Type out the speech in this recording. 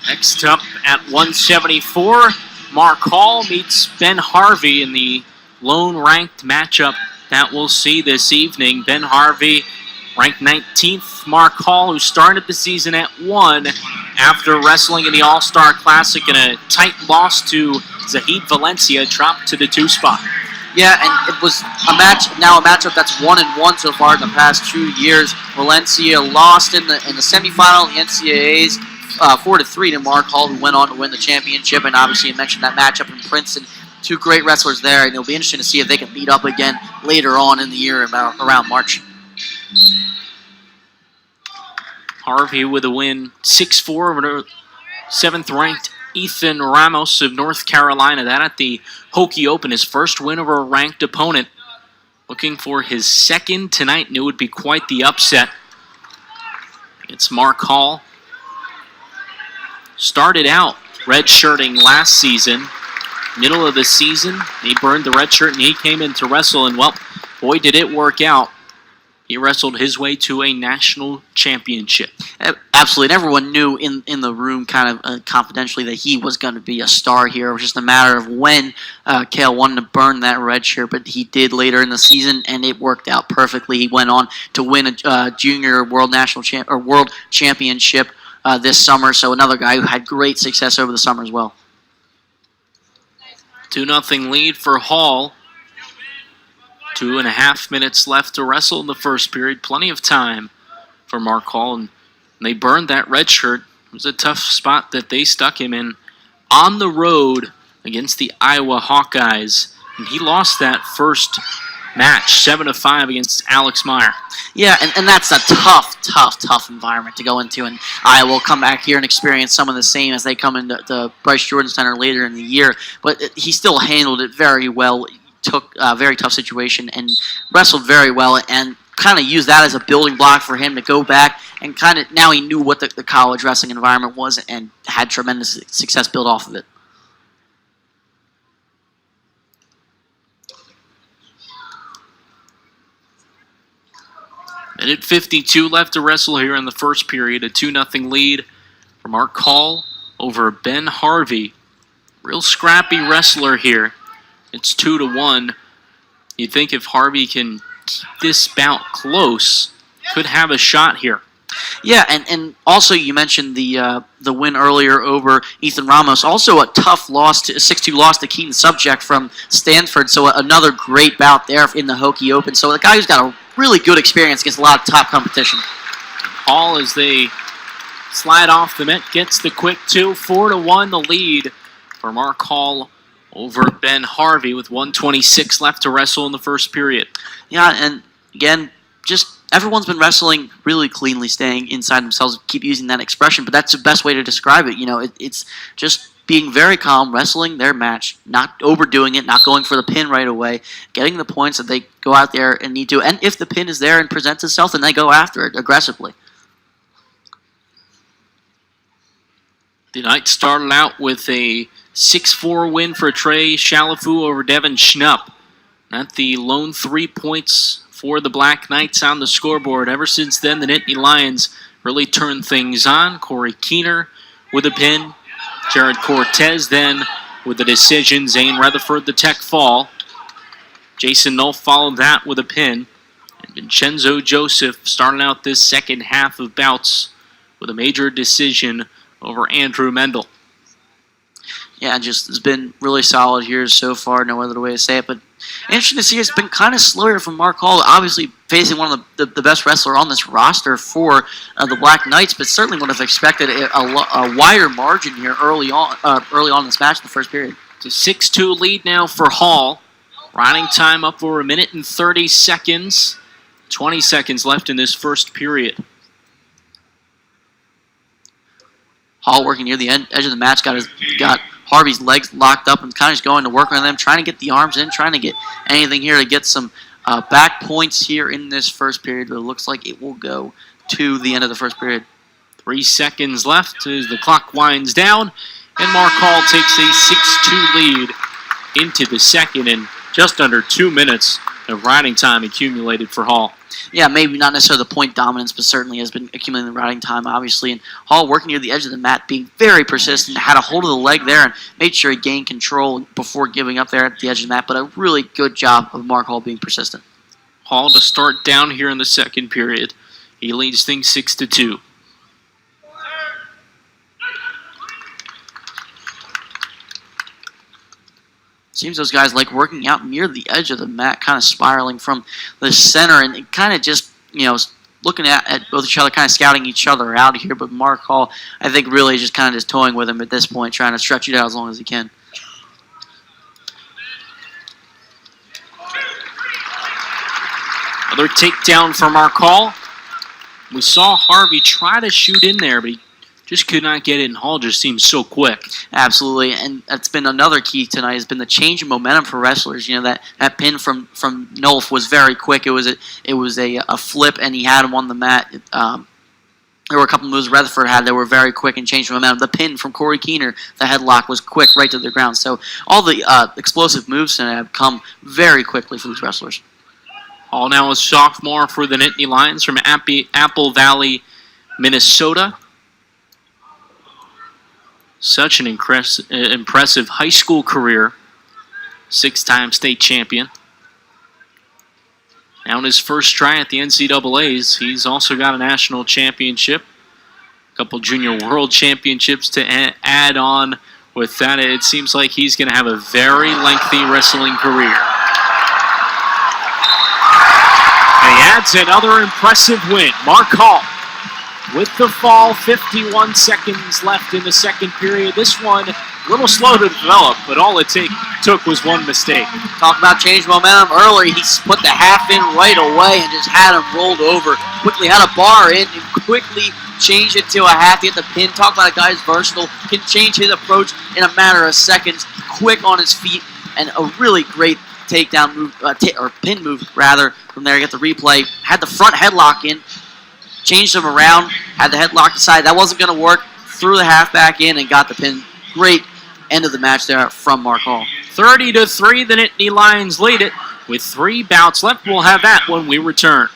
Next up at 174, Mark Hall meets Ben Harvey in the lone ranked matchup that we'll see this evening. Ben Harvey ranked 19th. Mark Hall, who started the season at 1 after wrestling in the All-Star Classic in a tight loss to Zahid Valencia, dropped to the 2 spot. Yeah, and it was a matchup that's 1-1 so far in the past 2 years. Valencia lost in the semifinal of the NCAAs 4-3 to Mark Hall, who went on to win the championship. And obviously, you mentioned that matchup in Princeton. 2 great wrestlers there, and it'll be interesting to see if they can meet up again later on in the year, around March. Harvey with a win, 6-4 over 7th-ranked Ethan Ramos of North Carolina. That at the Hokie Open, his first win over a ranked opponent. Looking for his second tonight, and it would be quite the upset. It's Mark Hall. Started out redshirting last season. Middle of the season, he burned the red shirt and he came in to wrestle, and well, boy, did it work out. He wrestled his way to a national championship. Absolutely, and everyone knew in the room kind of confidentially that he was going to be a star here. It was just a matter of when Cale wanted to burn that red shirt, but he did later in the season, and it worked out perfectly. He went on to win a junior world world championship this summer, so another guy who had great success over the summer as well. 2-0 lead for Hall. 2.5 minutes left to wrestle in the first period. Plenty of time for Mark Hall, and they burned that red shirt. It was a tough spot that they stuck him in on the road against the Iowa Hawkeyes, and he lost that first match 7-5 against Alex Meyer. Yeah, and that's a tough environment to go into, and Iowa will come back here and experience some of the same as they come into the Bryce Jordan Center later in the year. But he still handled it very well. Took a very tough situation and wrestled very well, and kind of used that as a building block for him to go back and kind of, now he knew what the college wrestling environment was and had tremendous success built off of it. Minute 52 left to wrestle here in the first period. A 2-0 lead for Mark Hall over Ben Harvey. Real scrappy wrestler here. It's 2-1. You'd think if Harvey can keep this bout close, could have a shot here. Yeah, and also you mentioned the win earlier over Ethan Ramos. Also a tough loss, a 6-2 loss to Keaton Subject from Stanford. So another great bout there in the Hokie Open. So the guy who's got a really good experience against a lot of top competition. Hall, as they slide off the mat, gets the quick 2. 4-1 the lead for Mark Hall over Ben Harvey with 1:26 left to wrestle in the first period. Yeah, and again, just everyone's been wrestling really cleanly, staying inside themselves. Keep using that expression, but that's the best way to describe it. You know, it's just being very calm, wrestling their match, not overdoing it, not going for the pin right away, getting the points that they go out there and need to. And if the pin is there and presents itself, then they go after it aggressively. The night started out with a 6-4 win for Trey Chalafu over Devin Schnupp. Not the lone 3 points for the Black Knights on the scoreboard. Ever since then, the Nittany Lions really turned things on. Corey Keener with a pin. Jared Cortez then with the decision. Zane Rutherford, the tech fall. Jason Knoll followed that with a pin. And Vincenzo Joseph starting out this second half of bouts with a major decision over Andrew Mendel. Yeah, just it's been really solid here so far. No other way to say it, but interesting to see. It's been kind of slower from Mark Hall. Obviously, facing one of the best wrestler on this roster for the Black Knights, but certainly would have expected a wider margin here early on in this match in the first period. It's a 6-2 lead now for Hall. Riding time up for 1 minute and 30 seconds. 20 seconds left in this first period. Hall working near the edge of the match, got Harvey's legs locked up and kind of just going to work on them, trying to get the arms in, trying to get anything here to get some back points here in this first period. But it looks like it will go to the end of the first period. 3 seconds left as the clock winds down, and Mark Hall takes a 6-2 lead into the second in just under 2 minutes. of riding time accumulated for Hall. Yeah, maybe not necessarily the point dominance, but certainly has been accumulating the riding time, obviously. And Hall working near the edge of the mat, being very persistent, had a hold of the leg there and made sure he gained control before giving up there at the edge of the mat. But a really good job of Mark Hall being persistent. Hall to start down here in the second period. He leads things 6-2. Seems those guys like working out near the edge of the mat, kind of spiraling from the center and kind of just, looking at both each other, kind of scouting each other out here. But Mark Hall, I think, really just kind of just toying with him at this point, trying to stretch it out as long as he can. Another takedown for Mark Hall. We saw Harvey try to shoot in there, but he just could not get it, and Hall just seems so quick. Absolutely, and that's been another key tonight, has been the change in momentum for wrestlers. That pin from Nolf was very quick. It was a flip, and he had him on the mat. There were a couple moves Rutherford had that were very quick and changed momentum. The pin from Corey Keener, the headlock, was quick right to the ground. So all the explosive moves tonight have come very quickly for these wrestlers. Hall now a sophomore for the Nittany Lions from Apple Valley, Minnesota. Such an impressive high school career. 6-time state champion. Now in his first try at the NCAAs, he's also got a national championship. A couple junior world championships to add on with that. It seems like he's going to have a very lengthy wrestling career. And he adds another impressive win. Mark Hall with the fall, 51 seconds left in the second period. This one, a little slow to develop, but all it took was one mistake. Talk about change momentum earlier. He put the half in right away and just had him rolled over. Quickly had a bar in and quickly changed it to a half. He had the pin. Talk about a guy who's versatile. Can change his approach in a matter of seconds. Quick on his feet and a really great takedown move, or pin move rather. From there, you get the replay. Had the front headlock in. Changed him around, had the headlock aside. That wasn't going to work. Threw the half back in and got the pin. Great end of the match there from Mark Hall. 30-3, the Nittany Lions lead it with 3 bouts left. We'll have that when we return.